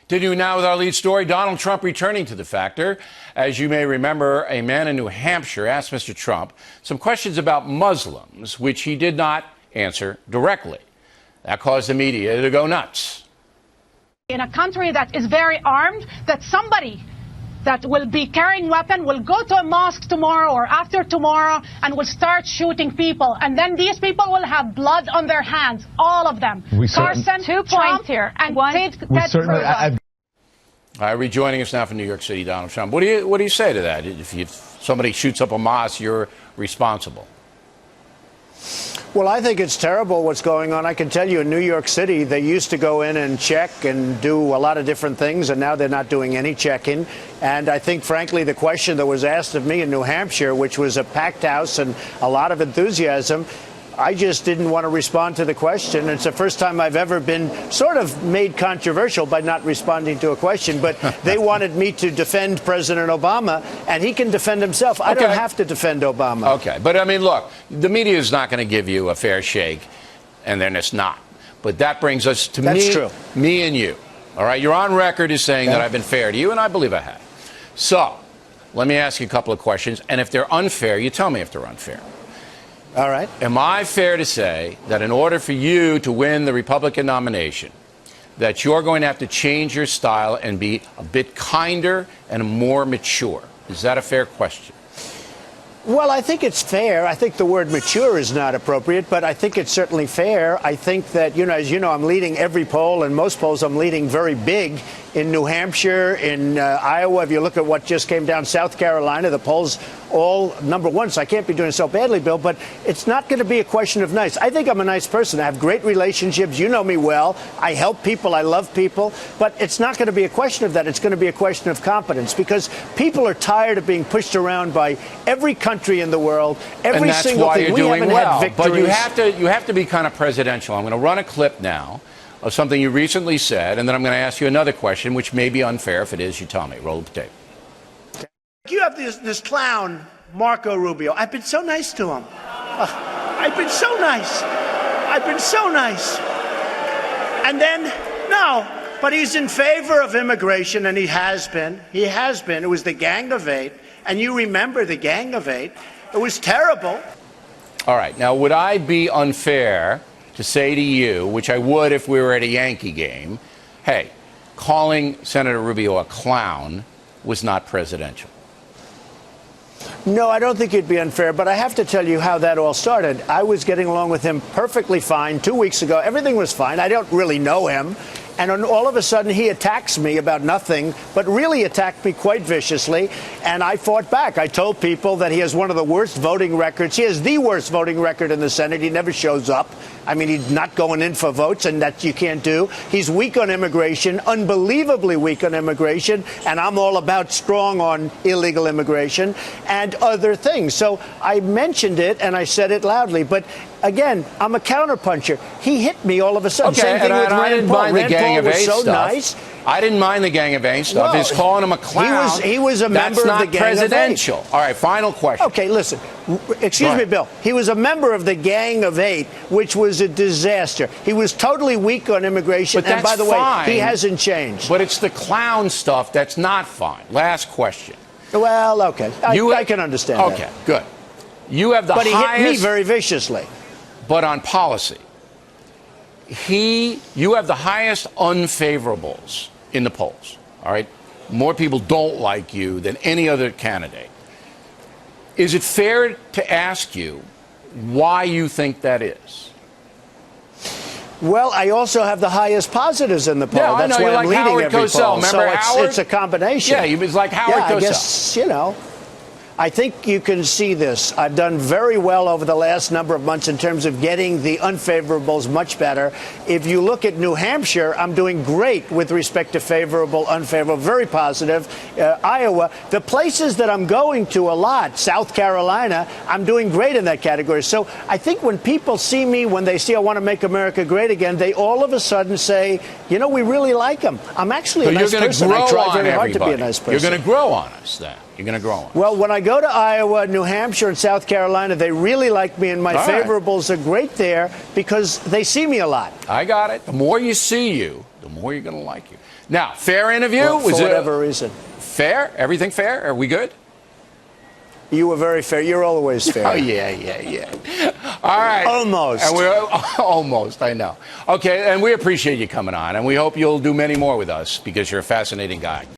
Continue now with our lead story. Donald Trump returning to the factor. As you may remember, a man in New Hampshire asked Mr. Trump some questions about Muslims, which he did not answer directly. That caused the media to go nuts. In a country that is very armed, that somebody that will be carrying a weapon will go to a mosque tomorrow or after tomorrow and will start shooting people. And then these people will have blood on their hands, all of them. Carson, 2 points here. And Ted Cruz. Rejoining us now from New York City, Donald Trump. What do you say to that? If somebody shoots up a mosque, you're responsible. Well, I think it's terrible what's going on. I can tell you in New York City, they used to go in and check and do a lot of different things, and now they're not doing any checking. And I think, frankly, the question that was asked of me in New Hampshire, which was a packed house and a lot of enthusiasm, I just didn't want to respond to the question. It's the first time I've ever been sort of made controversial by not responding to a question. But they wanted me to defend President Obama, and he can defend himself. I don't have to defend Obama. Okay. But, I mean, look, the media is not going to give you a fair shake, and they're just not. But that brings us to me and you. All right? You're on record as saying that I've been fair to you, and I believe I have. So let me ask you a couple of questions. And if they're unfair, you tell me if they're unfair. All right. Am I fair to say that in order for you to win the Republican nomination, that you're going to have to change your style and be a bit kinder and more mature? Is that a fair question? Well, I think it's fair. I think the word mature is not appropriate, but I think it's certainly fair. I think that, as you know, I'm leading every poll, and most polls I'm leading very big. In New Hampshire, in Iowa, if you look at what just came down, South Carolina, the polls all number one, so I can't be doing so badly, Bill, but it's not going to be a question of nice. I think I'm a nice person. I have great relationships. You know me well. I help people. I love people. But it's not going to be a question of that. It's going to be a question of competence, because people are tired of being pushed around by every country in the world, every single thing. We haven't had victories. But you have to be kind of presidential. I'm going to run a clip now of something you recently said, and then I'm going to ask you another question, which may be unfair. If it is, you tell me. Roll the tape. You have this clown, Marco Rubio. I've been so nice to him. I've been so nice. I've been so nice. And then, no, but he's in favor of immigration, and he has been. He has been. It was the Gang of Eight, and you remember the Gang of Eight. It was terrible. All right. Now, would I be unfair to say to you, which I would if we were at a Yankee game, hey, calling Senator Rubio a clown was not presidential? No, I don't think it'd be unfair, but I have to tell you how that all started. I was getting along with him perfectly fine 2 weeks ago. Everything was fine. I don't really know him. And all of a sudden, he attacks me about nothing, but really attacked me quite viciously. And I fought back. I told people that he has one of the worst voting records. He has the worst voting record in the Senate. He never shows up. I mean, he's not going in for votes, and that you can't do. He's weak on immigration, unbelievably weak on immigration. And I'm all about strong on illegal immigration and other things. So I mentioned it, and I said it loudly. But again, I'm a counterpuncher. He hit me all of a sudden. Okay, Same thing with Rand Paul. Rand Paul was so nice. I didn't mind the Gang of Eight stuff. He's calling him a clown. He was a member of the Gang of Eight. That's not presidential. All right, final question. Okay, listen. Excuse me, Bill. He was a member of the Gang of Eight, which was a disaster. He was totally weak on immigration. But and by the fine. way, he hasn't changed. But it's the clown stuff that's not fine. Last question. Well, okay. I can understand that. Okay, good. You have the highest. But he hit me very viciously. But on policy, you have the highest unfavorables in the polls. All right? More people don't like you than any other candidate. Is it fair to ask you why you think that is? Well, I also have the highest positives in the poll. Yeah, that's why I'm leading Howard every Cosell. poll. Remember so Howard? It's a combination. Yeah, he was like Howard Cosell. I guess, I think you can see this. I've done very well over the last number of months in terms of getting the unfavorables much better. If you look at New Hampshire, I'm doing great with respect to favorable, unfavorable, very positive. Iowa, the places that I'm going to a lot, South Carolina, I'm doing great in that category. So I think when people see me, when they see I want to make America great again, they all of a sudden say, we really like him. I'm actually a nice person. I try very hard to be a nice person. You're going to grow on us then. You're going to grow on. Well, when I go to Iowa, New Hampshire, and South Carolina, they really like me, and my favorables are great there because they see me a lot. I got it. The more you see you, the more you're going to like you. Now, fair interview? Well, for whatever reason. Fair? Everything fair? Are we good? You were very fair. You're always fair. Oh, yeah. All right. Almost. And we're almost, I know. Okay, and we appreciate you coming on, and we hope you'll do many more with us because you're a fascinating guy.